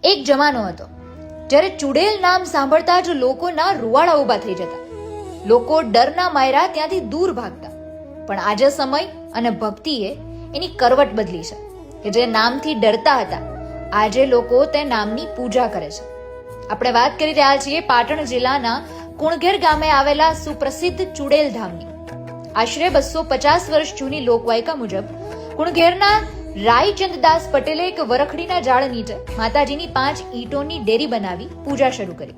એક જમાનો હતો જ્યારે ચુડેલ નામ સાંભળતા જ લોકોના રૂવાડા ઊભા થઈ જતા. લોકો ડરના માયરા ત્યાંથી દૂર ભાગતા. પણ આજે સમય અને ભક્તિએ એની કરવટ બદલી છે કે જે નામથી ડરતા હતા આજે લોકો તે નામની પૂજા કરે છે. આપણે વાત કરી રહ્યા છીએ પાટણ જિલ્લાના કુણઘેર ગામે આવેલા સુપ્રસિદ્ધ ચુડેલ ધામની. આશરે 250 વર્ષ જૂની લોકવાયકા મુજબ કુણઘેરના રાયચંદદાસ પટેલે એક વરખડીના ઝાડ નીચે માતાજીની 5 ઈંટોની ડેરી બનાવી પૂજા શરૂ કરી.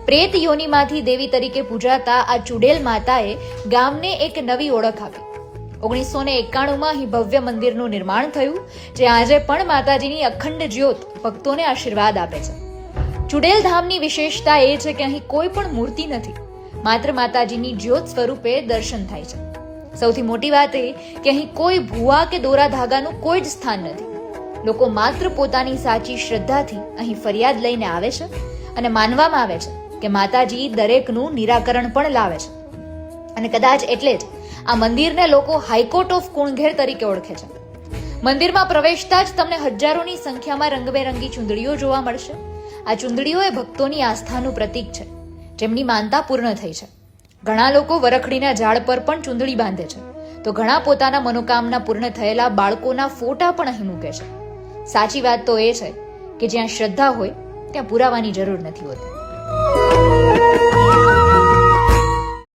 પ્રેત યોનીમાંથી દેવી તરીકે પૂજાતા આ ચુડેલ માતાએ ગામને એક નવી ઓળખ આપી. 1991માં અહીં ભવ્ય મંદિરનું નિર્માણ થયું, જે આજે પણ માતાજીની અખંડ જ્યોત ભક્તોને આશીર્વાદ આપે છે. ચુડેલ ધામની વિશેષતા એ છે કે અહીં કોઈ પણ મૂર્તિ નથી, માત્ર માતાજીની જ્યોત સ્વરૂપે દર્શન થાય છે. સૌથી મોટી વાત એ કે અહીં કોઈ ભૂવા કે દોરા ધાગાનું કોઈ જ સ્થાન નથી. લોકો માત્ર પોતાની સાચી શ્રદ્ધાથી અહીં ફરિયાદ લઈને આવે છે અને માનવામાં આવે છે કે માતાજી દરેકનું નિરાકરણ પણ લાવે છે. અને કદાચ એટલે જ આ મંદિરને લોકો હાઈકોર્ટ ઓફ કુણઘેર તરીકે ઓળખે છે. મંદિરમાં પ્રવેશતા જ તમને હજારોની સંખ્યામાં રંગબેરંગી ચૂંદડીઓ જોવા મળશે. આ ચૂંદડીઓ એ ભક્તોની આસ્થાનું પ્રતીક છે, જેમની માનતા પૂર્ણ થઈ છે. ઘણા લોકો વરખડીના ઝાડ પર પણ ચૂંદડી બાંધે છે, તો ઘણા પોતાના મનોકામના પૂર્ણ થયેલા બાળકોના ફોટા પણ અહીં મૂકે છે. સાચી વાત તો એ છે કે જ્યાં શ્રદ્ધા હોય ત્યાં પુરાવાની જરૂર નથી હોતી.